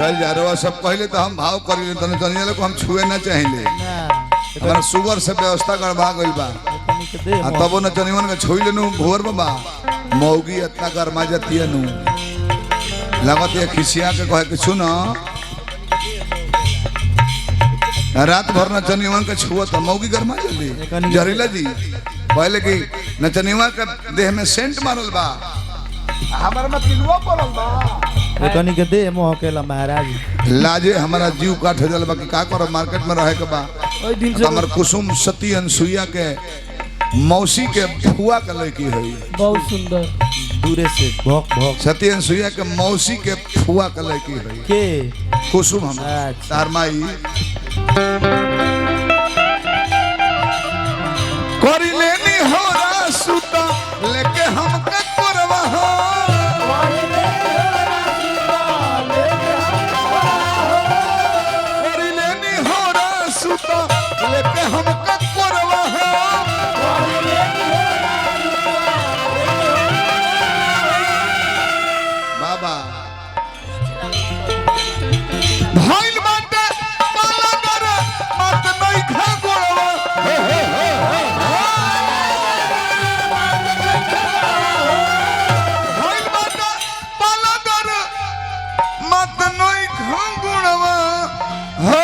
यारो सब पहले तो हम भाव करी तने तने को हम छुए ना चाहिए हमारा शुगर से व्यवस्था गड़बड़ा गइल बा तब न चनिवन के छुई लेनु भोर बाबा मौगी इतना गरमा जाती है नु लगत है खिसिया के कहे कि सुन रात भर न चनिवन के छुआ तो मौगी गरमा जल्दी जहरीला जी पहले की न चनिवा के देह में सेंट मारल बा हमार में किलवा पड़ल बा एकनी के दे मोह केला महाराज लाजे हमारा जीव काट जल बा कि का कर मार्केट में रहे के बा ओई दिन से हमर कुसुम सती अनसुईया के मौसी के फुआ के लड़की है बहुत सुंदर दूरे से भौक भौक सती अनसुईया के मौसी के फुआ के लड़की है के कुसुम हम तार माई करी लेनी हो सुता लेके हम के करवा हो लेके हम कब करवा हो बाबा भाईल बाटे पाला कर मत नहीं खा गोरवा भाईल बाटे पाला कर मत नहीं खा गोरवा हो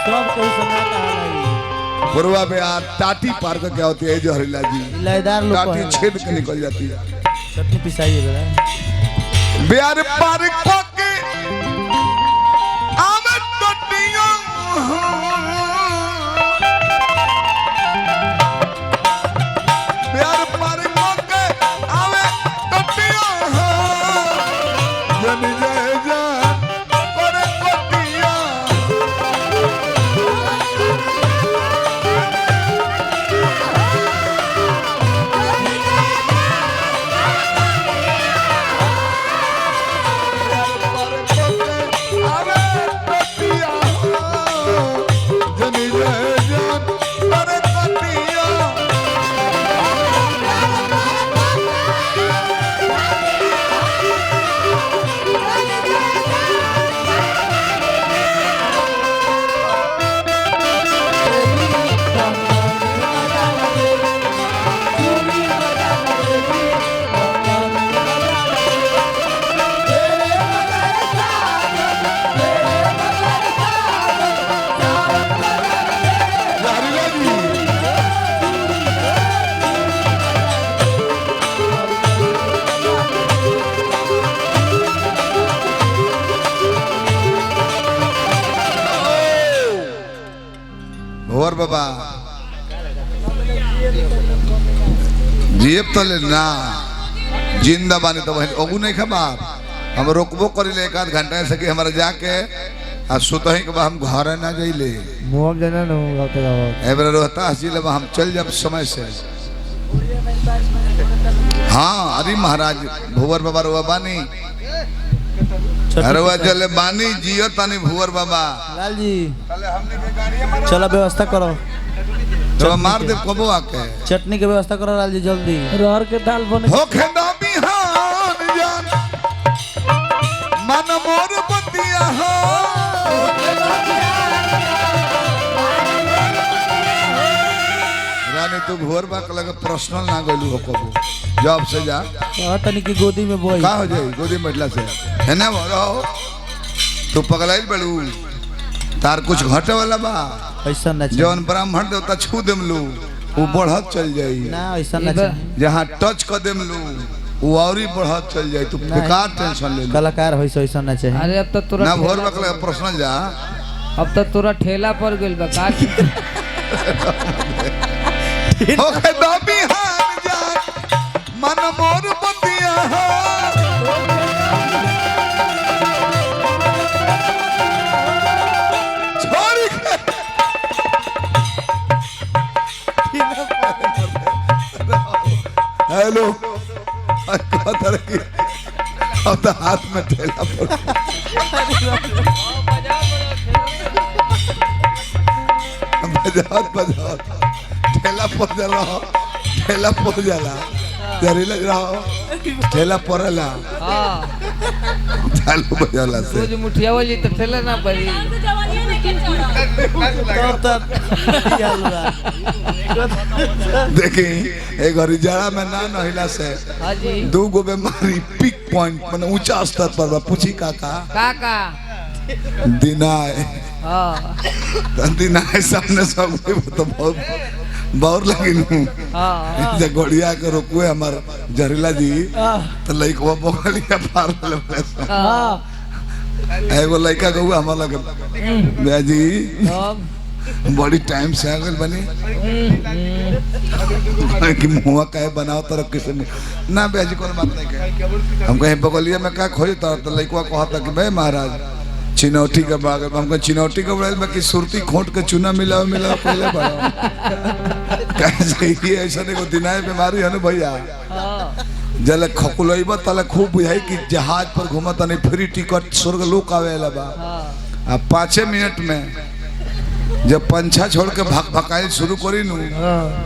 सब कोई सुनाता है पूर्वा में आ टाटी पार का क्या होती है जहरीला जी लयदार लोग टाटी छेद के निकल जाती है चटनी पिसाइए जरा बिहार पार के आवे टटिया बिहार पार के आवे टटिया जन जय जान पर टटिया और बाबा जेब तले ना जिंदा बानी तो वही ओगु नहीं खा बाप हम रोकबो करिले एक आध घंटा से कि हमारा जाके आ सुतही के बाद हम घर ना जाइले मुंह जना न गाते गाओ एबरा रोहतास जिले में हम चल जब समय से हाँ अरे महाराज भुवर बाबा रुआ बानी अरवा जले बानी जियो तानी भुवर बाबा लाल जी चलो व्यवस्था करो तो मार दे कबो आके चटनी के व्यवस्था करो लाल जी जल्दी रहर के दाल बने होखे ना बिहान जान मन मोर बतिया हो रानी तू भुवर बा के लगे पर्सनल ना गइलू हो कबो जॉब से जा तनी की गोदी में बोई का हो जाई गोदी बैठला से है ना रहो तू पगलाइल बड़ू तार कुछ घटे वाला बा ऐसा ना जौन ब्राह्मण देवता छू देमलू वो बढ़त चल जाई ना ऐसा ना जहाँ टच कर देमलू वो और ही बढ़त चल जाई तू बेकार टेंशन ले कलाकार होइस ऐसा ना चाहिए अरे अब तो तोरा ना भोर बकले प्रश्न जा अब तो तोरा ठेला पर गेल बा का ओके दबी हार जा मन मोर बतिया हो छोड़ के हेलो अब तो हाथ में ठेला पड़ बजाओ ठेला पर रहो ठेला पर जाला जहरीला रहो ठेला पड़ला हां चालू बजाला से रोज मुठिया वाली तो ठेला ना पड़ी देखी एक घड़ी जाड़ा में ना नहिला से हाँ जी दू गो बीमारी पिक पॉइंट माने ऊंचा स्तर पर बा। पूछी काका काका दिनाय हाँ दिनाय सामने सब तो बहुत बहुत लगिन हाँ जब गड़िया के रोकुए हमार जहरीला जी तो लइकवा बगलिया पार ले हाँ एगो लइका गहुआ हमार लगे भैया जी अब बड़ी टाइम से आ गइल बनी कि मुआ काहे बनाओ तरफ किसे ना भैया जी कोनो बात नहीं कहे हम कहीं बगलिया में का खोज तो लइकवा कहता कि भाई महाराज चिनौटी के बाग हमको चिनौटी के बड़े में कि सुरती खोट के चूना मिलाओ पहले बड़ा कैसे ही ऐसा देखो दिनाय बीमारी है ना भैया जले खकुलइबा तले खूब बुझाई कि जहाज पर घूमत नहीं फ्री टिकट स्वर्ग लोक आवेला बा अब 5 मिनट में जब पंछा छोड़ के भकाई शुरू करी नु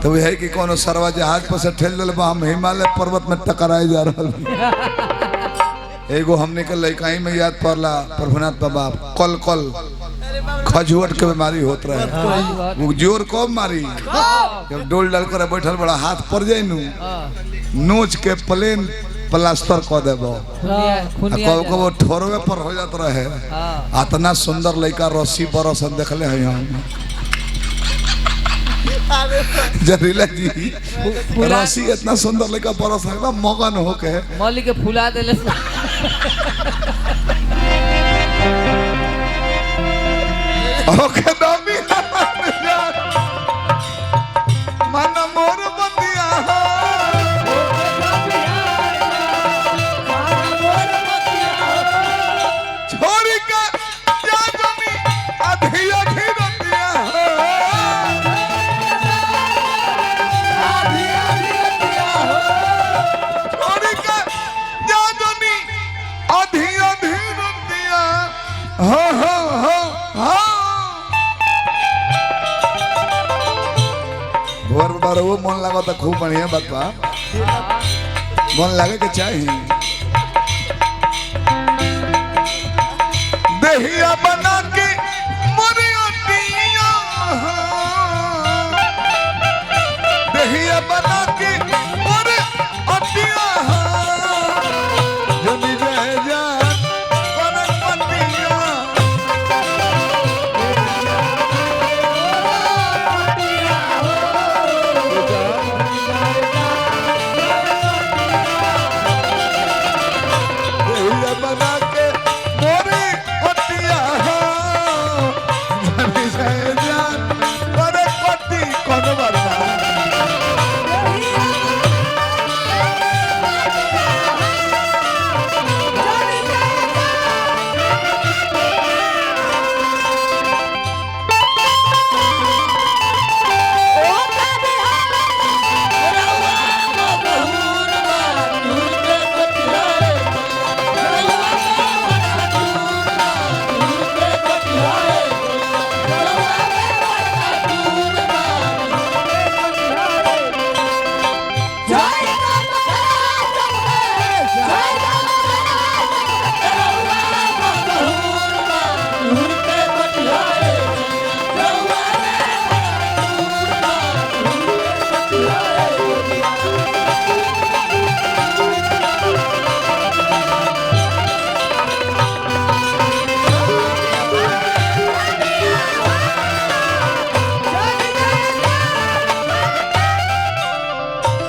तो वही कि कोनो सरवा जहाज पर से ठेल देले बा हम हिमालय पर्वत में टकराए जा रहल एगो हमने के लइकाई में याद पड़ला प्रभुनाथ बाबा कल खजुवट के बीमारी होत रहे वो जोर कब मारी जब डोल डाल कर बैठल बड़ा हाथ पड़ जाए नु नोच के प्लेन प्लास्टर कर देबो कबो ठोरवे पर हो जात रहे इतना सुंदर लइका रस्सी बरसन देखले है हम जहरीला जी रस्सी इतना सुंदर लइका बरस एकदम मगन होके मौली के फुला देले ओके दामी मन मोर बतिया छोरी का जा जमी अधिया खिरतिया छोरी का जा जमी अधिया खिरतिया हो भोर बार वो मन लगा तो खूब बढ़िया बात बा मन लगे के चाहिए दहिया बना के मोरिया पिया दहिया बना के मोरे अतिया जमी रह जा कनक पतिया बना के मोरी पतिया जमी रह जा कनक पति कौन बरसा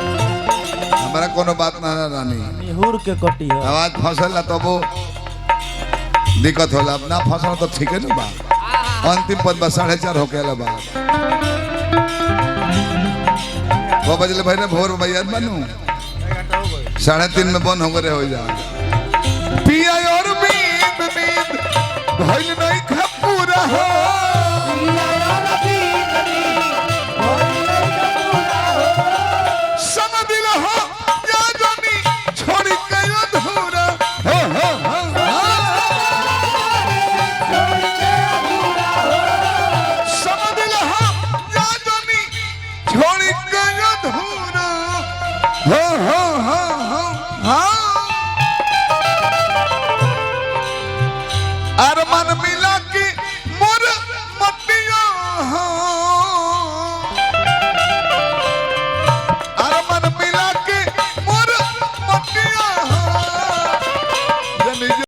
हमारा कोनो बात ना रानी निहुर के कटी है आवाज फंसल तो वो दिक्कत होला अब ना फंसल तो ठीक है ना बा अंतिम पद बा 4:30 होके आला बा वो बजले भाई ने भोर में याद बनू 3:30 में बंद हो गए हो जा